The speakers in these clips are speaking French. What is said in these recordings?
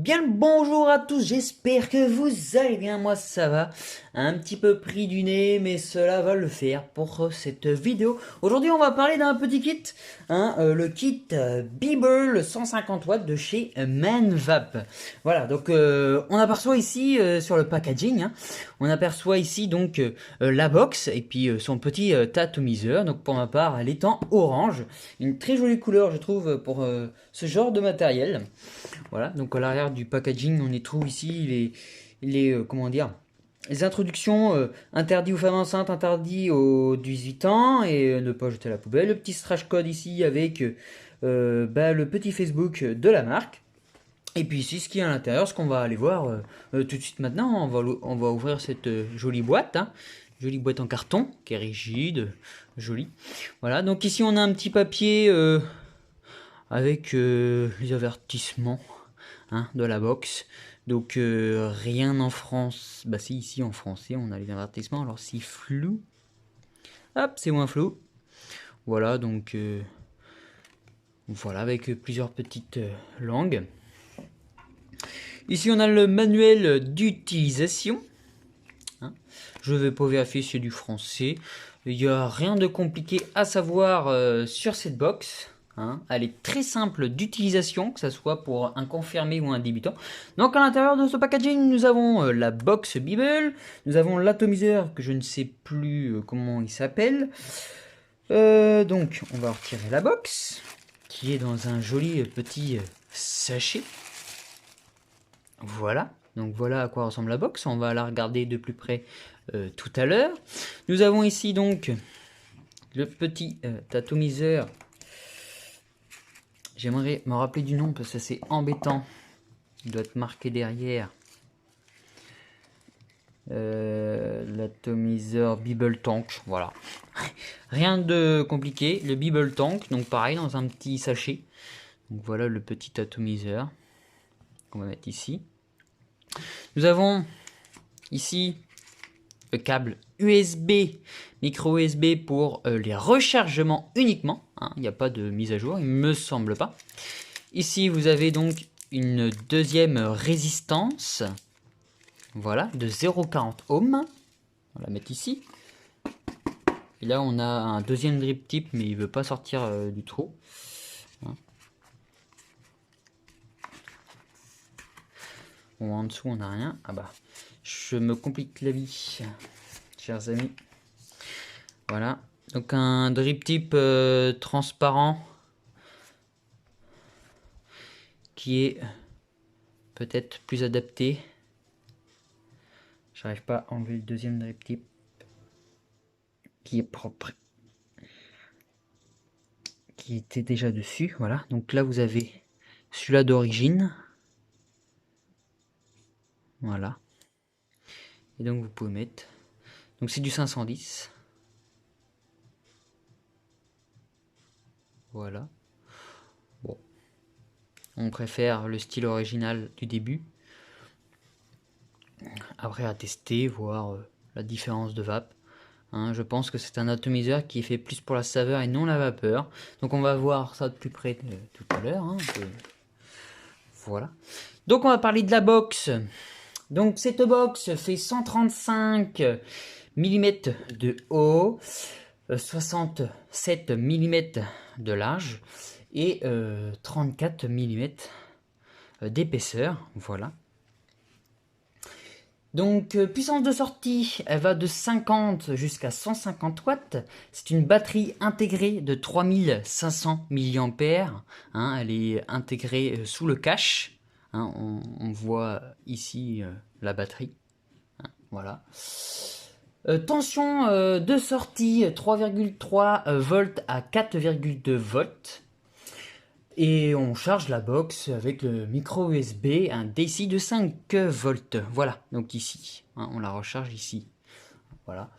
bien le bonjour à tous, j'espère que vous allez bien, moi ça va, un petit peu pris du nez, mais cela va le faire pour cette vidéo. Aujourd'hui on va parler d'un petit kit, le kit Beeble 150 watts de chez Manvap. Voilà, donc on aperçoit ici sur le packaging, on aperçoit ici donc la box et puis son petit atomiseur. Donc pour ma part elle est en orange, une très jolie couleur je trouve pour ce genre de matériel. Voilà, donc à l'arrière du packaging, on y trouve ici comment dire, les introductions interdit aux femmes enceintes, interdit aux 18 ans et ne pas jeter à la poubelle. Le petit stretch code ici avec le petit Facebook de la marque. Et puis ici, ce qu'il y a à l'intérieur, ce qu'on va aller voir tout de suite maintenant, on va ouvrir cette jolie boîte, jolie boîte en carton qui est rigide, jolie. Voilà, donc ici on a un petit papier avec les avertissements de la box. Donc rien en France. Bah si, ici en français on a les avertissements. Alors si flou, hop, c'est moins flou. Voilà, donc voilà, avec plusieurs petites langues. Ici on a le manuel d'utilisation. Je vais pas vérifier si c'est du français. Il n'y a rien de compliqué à savoir sur cette box. Elle est très simple d'utilisation, que ce soit pour un confirmé ou un débutant. Donc à l'intérieur de ce packaging, nous avons la box Beeble, nous avons l'atomiseur que je ne sais plus comment il s'appelle. Donc on va retirer la box, qui est dans un joli petit sachet. Voilà, donc voilà à quoi ressemble la box. On va la regarder de plus près tout à l'heure. Nous avons ici donc le petit atomiseur. J'aimerais me rappeler du nom parce que c'est embêtant. Il doit être marqué derrière. L'atomiseur Beeble Tank, voilà. Rien de compliqué. Le Beeble Tank, donc pareil dans un petit sachet. Donc voilà le petit atomiseur qu'on va mettre ici. Nous avons ici le câble USB, micro USB pour les rechargements uniquement. Il n'y a pas de mise à jour, il me semble pas. Ici, vous avez donc une deuxième résistance, voilà, de 0,40 ohms. On va la mettre ici. Et là, on a un deuxième drip tip, mais il veut pas sortir du trou. Bon, en dessous, on n'a rien. Ah bah, je me complique la vie, chers amis. Voilà, donc un drip tip transparent qui est peut-être plus adapté. J'arrive pas à enlever le deuxième drip tip qui est propre, qui était déjà dessus. Voilà, donc là vous avez celui-là d'origine. Voilà, et donc vous pouvez mettre, donc c'est du 510. Voilà, bon, on préfère le style original du début. Après à tester, voir la différence de vape. Je pense que c'est un atomiseur qui est fait plus pour la saveur et non la vapeur. Donc on va voir ça de plus près tout à l'heure. Voilà. Donc on va parler de la box. Donc cette box fait 135 mm de haut, 67 mm de large et 34 mm d'épaisseur. Voilà. Donc puissance de sortie, elle va de 50 jusqu'à 150 watts. C'est une batterie intégrée de 3500 mAh. Elle est intégrée sous le cache. On voit ici la batterie. Voilà. Tension de sortie 3,3 volts à 4,2 volts. Et on charge la box avec le micro USB, un DC de 5 volts. Voilà, donc ici, on la recharge ici. Voilà.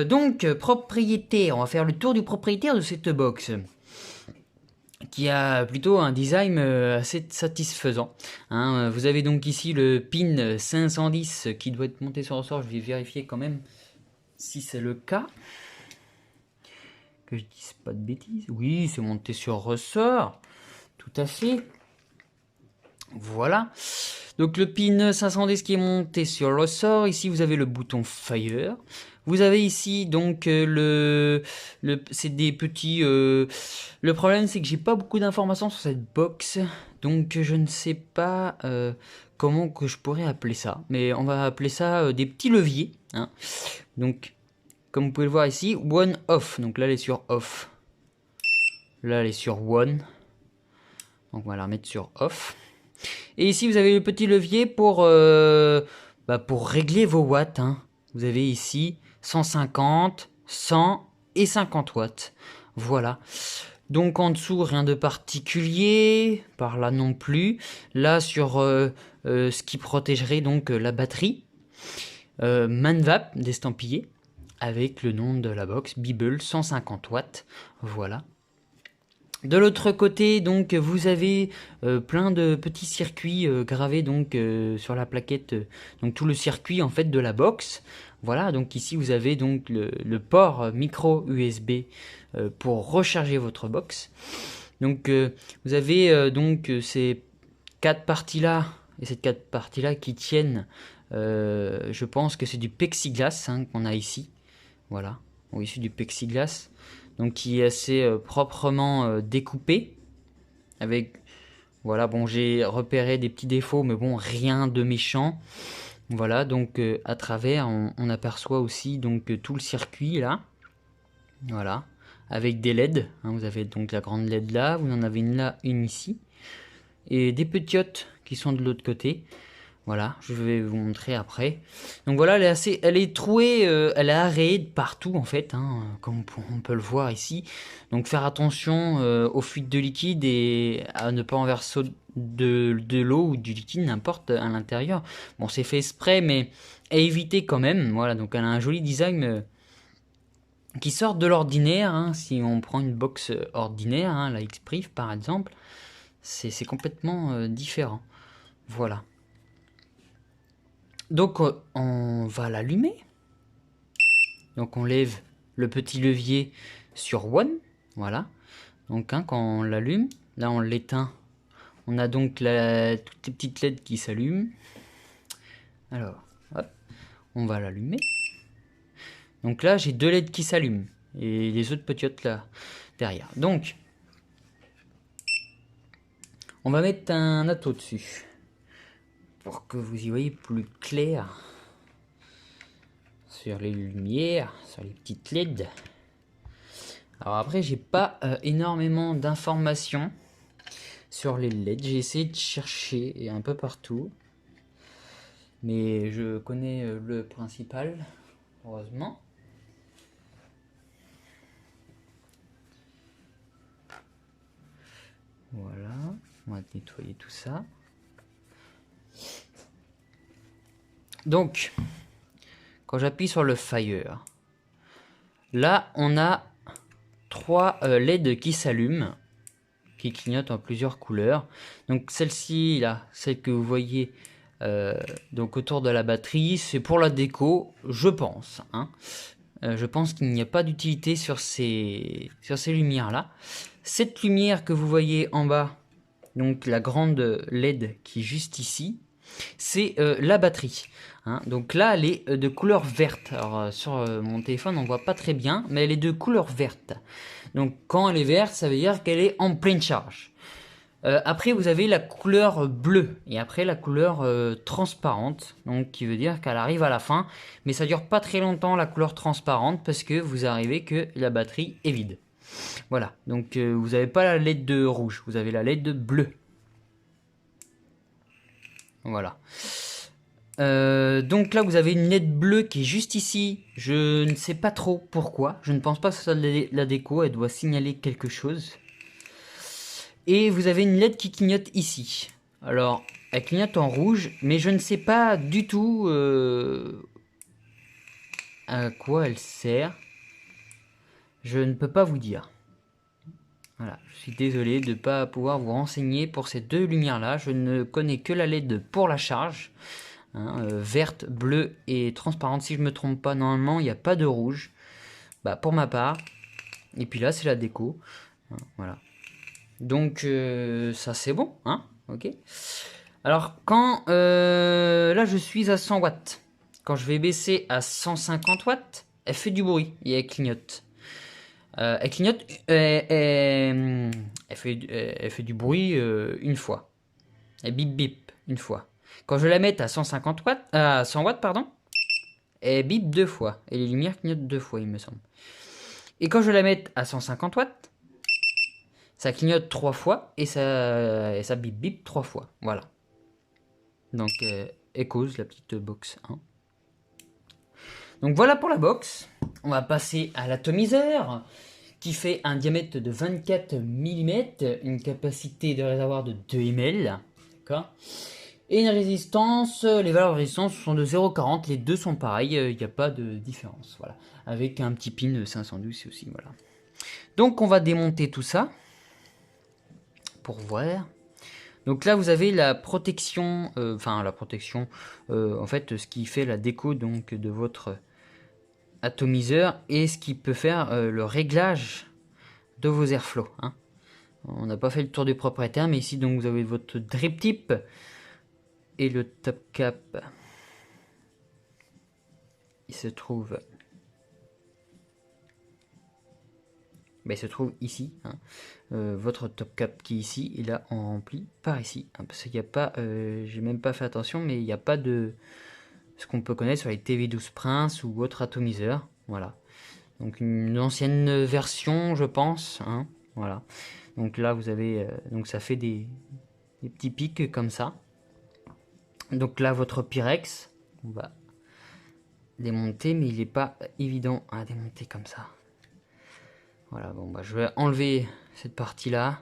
Donc, propriétaire, on va faire le tour du propriétaire de cette box, qui a plutôt un design assez satisfaisant. Vous avez donc ici le pin 510 qui doit être monté sur ressort. Je vais vérifier quand même si c'est le cas. Que je dise pas de bêtises. Oui, c'est monté sur ressort. Tout à fait. Voilà. Donc le pin 510 qui est monté sur le ressort. Ici vous avez le bouton Fire. Vous avez ici donc c'est des petits. Le problème c'est que j'ai pas beaucoup d'informations sur cette box, donc je ne sais pas comment que je pourrais appeler ça. Mais on va appeler ça des petits leviers. Hein. Donc comme vous pouvez le voir ici, one off. Donc là elle est sur off. Là elle est sur one. Donc on va la remettre sur off. Et ici, vous avez le petit levier pour régler vos watts. Hein. Vous avez ici 150, 100 et 50 watts. Voilà. Donc en dessous, rien de particulier. Par là non plus. Là, sur ce qui protégerait donc la batterie. Manvap d'estampillé. Avec le nom de la box, Bible 150 watts. Voilà. De l'autre côté, donc, vous avez plein de petits circuits gravés donc sur la plaquette, donc tout le circuit en fait de la box. Voilà, donc ici vous avez donc le port micro USB pour recharger votre box. Donc vous avez donc ces quatre parties là et ces quatre parties là qui tiennent. Je pense que c'est du plexiglas hein, qu'on a ici. Voilà, oui c'est du plexiglas. Donc qui est assez proprement découpé. Avec, voilà, bon j'ai repéré des petits défauts, mais bon rien de méchant. Voilà, donc à travers on aperçoit aussi donc tout le circuit là. Voilà, avec des LED. Hein, vous avez donc la grande LED là, vous en avez une là, une ici. Et des petiottes qui sont de l'autre côté. Voilà, je vais vous montrer après. Donc voilà, elle est trouée, elle est arrayée de partout en fait, hein, comme on peut le voir ici. Donc faire attention aux fuites de liquide et à ne pas en verser de l'eau ou du liquide, n'importe, à l'intérieur. Bon, c'est fait exprès, mais à éviter quand même. Voilà, donc elle a un joli design qui sort de l'ordinaire. Hein, si on prend une box ordinaire, hein, la X-Priv par exemple, c'est complètement différent. Voilà. Donc on va l'allumer. Donc on lève le petit levier sur One. Voilà. Donc hein, quand on l'allume, là on l'éteint. On a donc toutes les petites LED qui s'allument. Alors, hop, on va l'allumer. Donc là j'ai deux LED qui s'allument. Et les autres petiottes là derrière. Donc, on va mettre un atto dessus. Pour que vous y voyez plus clair. Sur les lumières, sur les petites LED. Alors après, j'ai pas énormément d'informations sur les LED. J'ai essayé de chercher un peu partout. Mais je connais le principal, heureusement. Voilà, on va nettoyer tout ça. Donc, quand j'appuie sur le Fire, là on a trois LED qui s'allument, qui clignotent en plusieurs couleurs. Donc celle-ci, là, celle que vous voyez donc autour de la batterie, c'est pour la déco, je pense. Hein. Je pense qu'il n'y a pas d'utilité sur ces lumières-là. Cette lumière que vous voyez en bas, donc la grande LED qui est juste ici, c'est la batterie. Hein. Donc là, elle est de couleur verte. Alors sur mon téléphone, on voit pas très bien, mais elle est de couleur verte. Donc quand elle est verte, ça veut dire qu'elle est en pleine charge. Après, vous avez la couleur bleue et après la couleur transparente, donc qui veut dire qu'elle arrive à la fin, mais ça dure pas très longtemps la couleur transparente parce que vous arrivez que la batterie est vide. Voilà, donc vous n'avez pas la LED de rouge, vous avez la LED de bleu. Voilà. Donc là vous avez une LED bleue qui est juste ici. Je ne sais pas trop pourquoi. Je ne pense pas que ce soit la déco. Elle doit signaler quelque chose. Et vous avez une LED qui clignote ici. Alors elle clignote en rouge. Mais je ne sais pas du tout à quoi elle sert. Je ne peux pas vous dire. Voilà, je suis désolé de ne pas pouvoir vous renseigner pour ces deux lumières là. Je ne connais que la LED pour la charge. Hein, verte, bleue et transparente. Si je me trompe pas, normalement il n'y a pas de rouge. Bah pour ma part. Et puis là c'est la déco. Hein, voilà. Donc ça c'est bon, hein. Ok. Alors, quand là, je suis à 100 watts. Quand je vais baisser à 150 watts, elle fait du bruit et elle clignote. Elle clignote, elle fait du bruit une fois. Elle bip bip une fois. Quand je la mets à 150 watts, à 100 watts, pardon, elle bip deux fois. Et les lumières clignotent deux fois, il me semble. Et quand je la mets à 150 watts, ça clignote trois fois et ça bip bip trois fois. Voilà. Donc, Echoes, la petite box 1. Donc voilà pour la box. On va passer à l'atomiseur qui fait un diamètre de 24 mm, une capacité de réservoir de 2 ml. D'accord. Et une résistance, les valeurs de résistance sont de 0,40, les deux sont pareils, il n'y a pas de différence. Voilà. Avec un petit pin de 512 aussi. Voilà. Donc on va démonter tout ça pour voir. Donc là vous avez la protection, en fait ce qui fait la déco donc de votre atomiseur et ce qui peut faire le réglage de vos airflows. Hein. On n'a pas fait le tour du propriétaire, mais ici donc vous avez votre drip tip et le top cap. Il se trouve, il se trouve ici. Hein. Votre top cap qui est ici, et là on remplit par ici. Hein, parce qu'il n'y a pas, j'ai même pas fait attention, mais il n'y a pas de ce qu'on peut connaître sur les TV12 Prince ou autres atomiseurs. Voilà. Donc une ancienne version, je pense. Hein. Voilà. Donc là vous avez, donc ça fait des petits pics comme ça. Donc là votre Pyrex, on va démonter, mais il n'est pas évident à démonter comme ça. Voilà, bon bah je vais enlever cette partie là.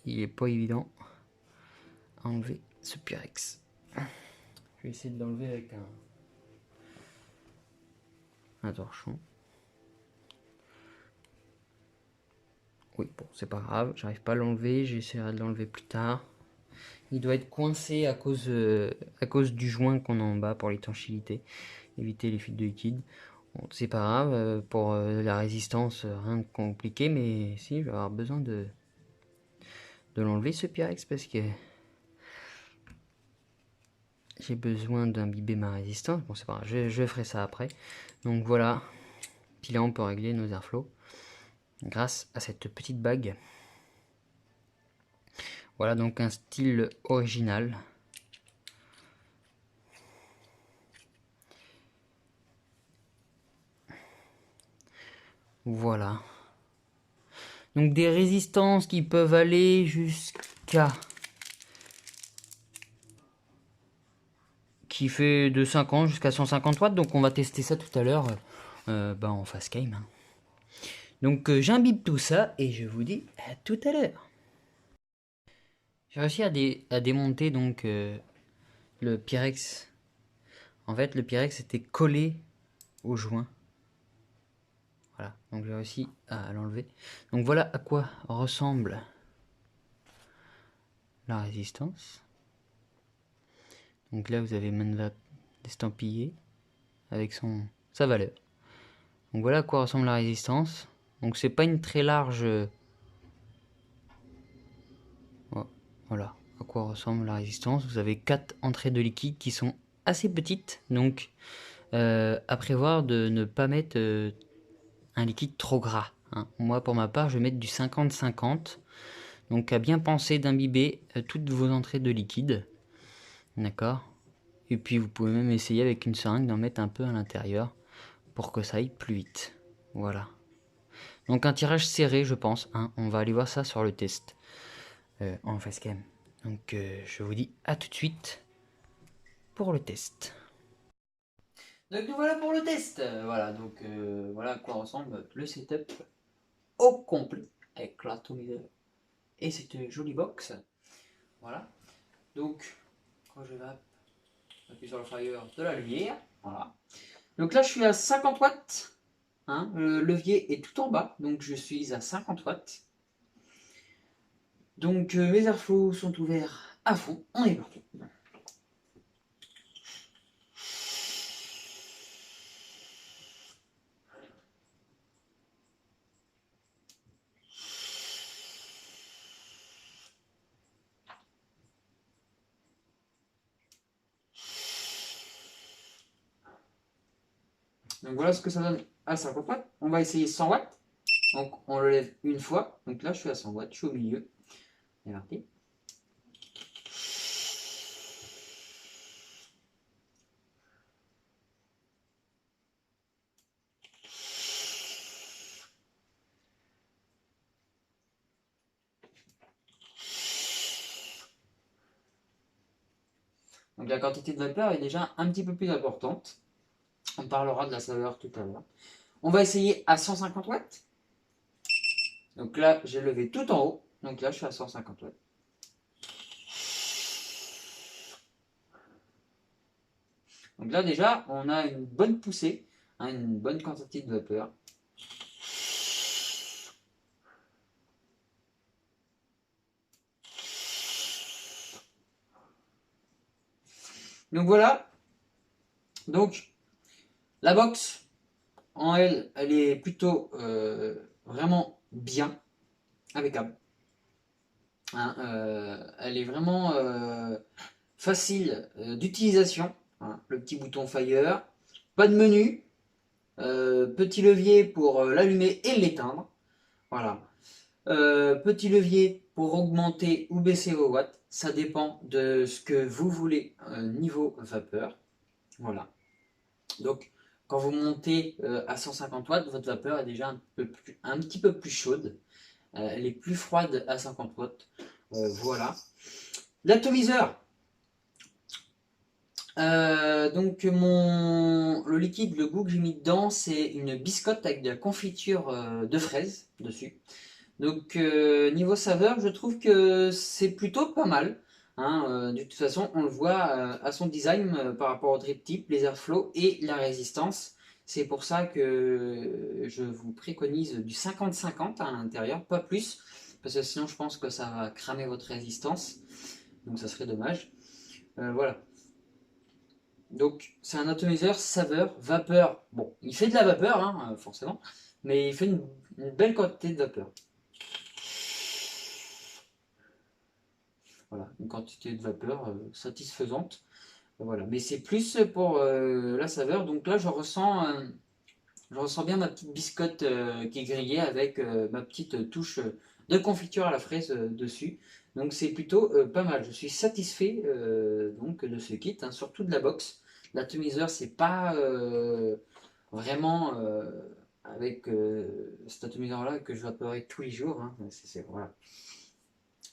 Il est pas évident à enlever ce Pyrex. Je vais essayer de l'enlever avec un torchon. Oui, bon, c'est pas grave, j'arrive pas à l'enlever, j'essaierai de l'enlever plus tard. Il doit être coincé à cause du joint qu'on a en bas pour l'étanchéité, éviter les fuites de liquide. Bon, c'est pas grave, pour la résistance, rien de compliqué, mais si, je vais avoir besoin de l'enlever ce Pyrex parce que j'ai besoin d'imbiber ma résistance. Bon, c'est pas grave, je ferai ça après. Donc voilà, puis là on peut régler nos airflows grâce à cette petite bague. Voilà donc un style original. Voilà. Donc des résistances qui peuvent aller jusqu'à... qui fait de 50 jusqu'à 150 watts. Donc on va tester ça tout à l'heure en face cam. Hein. Donc j'imbibe tout ça et je vous dis à tout à l'heure. J'ai réussi à démonter donc le Pyrex. En fait le Pyrex était collé au joint. Voilà, donc j'ai réussi à l'enlever. Donc voilà à quoi ressemble la résistance. Donc là vous avez Manvat estampillé avec sa valeur. Donc voilà à quoi ressemble la résistance. Donc c'est pas une très large... Voilà à quoi ressemble la résistance. Vous avez 4 entrées de liquide qui sont assez petites. Donc à prévoir de ne pas mettre un liquide trop gras. Hein. Moi pour ma part je vais mettre du 50-50. Donc à bien penser d'imbiber toutes vos entrées de liquide. D'accord. Et puis vous pouvez même essayer avec une seringue d'en mettre un peu à l'intérieur pour que ça aille plus vite. Voilà. Donc un tirage serré je pense. Hein. On va aller voir ça sur le test en facecam. Donc je vous dis à tout de suite pour le test. Donc voilà pour le test. Voilà donc voilà à quoi ressemble le setup au complet avec l'atomiseur et cette jolie box. Voilà. Donc quand je vais appuyer sur le fire de la lumière. Voilà. Donc là je suis à 50 watts. Hein, le levier est tout en bas, donc je suis à 50 watts. Donc mes airflows sont ouverts à fond. On est parti. Donc voilà ce que ça donne à 50 watts. On va essayer 100 watts. Donc on le lève une fois. Donc là je suis à 100 watts, je suis au milieu. C'est parti. Donc la quantité de vapeur est déjà un petit peu plus importante. On parlera de la saveur tout à l'heure. On va essayer à 150 watts. Donc là, j'ai levé tout en haut. Donc là, je suis à 150 watts. Donc là, déjà, on a une bonne poussée, hein, une bonne quantité de vapeur. Donc voilà. Donc, la box, en elle, elle est plutôt vraiment bien, impeccable. Hein, elle est vraiment facile d'utilisation. Hein, le petit bouton Fire, pas de menu, petit levier pour l'allumer et l'éteindre. Voilà. Petit levier pour augmenter ou baisser vos watts. Ça dépend de ce que vous voulez niveau vapeur. Voilà. Donc, quand vous montez à 150 watts, votre vapeur est déjà un petit peu plus chaude. Elle est plus froide à 50 watts. Voilà. L'atomiseur. Donc le liquide, le goût que j'ai mis dedans, c'est une biscotte avec de la confiture de fraises dessus. Donc niveau saveur, je trouve que c'est plutôt pas mal. Hein, de toute façon, on le voit à son design par rapport au drip tip, les airflow et la résistance. C'est pour ça que je vous préconise du 50-50 à l'intérieur, pas plus, parce que sinon je pense que ça va cramer votre résistance. Donc ça serait dommage. Voilà. Donc c'est un atomiseur saveur, vapeur. Bon, il fait de la vapeur, hein, forcément, mais il fait une belle quantité de vapeur. Voilà, une quantité de vapeur satisfaisante. Voilà, mais c'est plus pour la saveur. Donc là, je ressens bien ma petite biscotte qui est grillée avec ma petite touche de confiture à la fraise dessus. Donc c'est plutôt pas mal. Je suis satisfait donc de ce kit, hein, surtout de la box. L'atomiseur, c'est pas vraiment avec cet atomiseur-là que je vaporerai tous les jours. Hein. Voilà.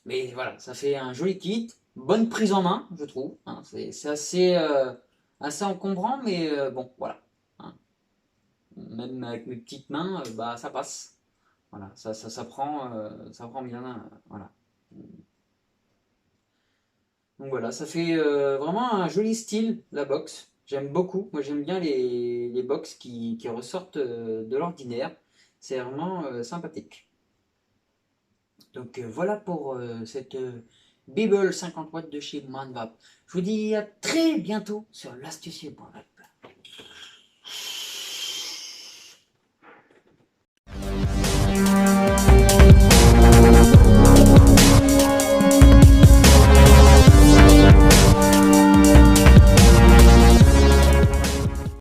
Mais voilà, ça fait un joli kit, bonne prise en main, je trouve. Hein. C'est assez encombrant, mais bon, voilà. Hein. Même avec mes petites mains, bah, ça passe. Voilà, ça prend bien. Voilà. Donc voilà, ça fait vraiment un joli style, la box. J'aime beaucoup. Moi, j'aime bien les box qui ressortent de l'ordinaire. C'est vraiment sympathique. Donc voilà pour cette Bible 50 watts de chez Manvap. Je vous dis à très bientôt sur l'astucieux.vape.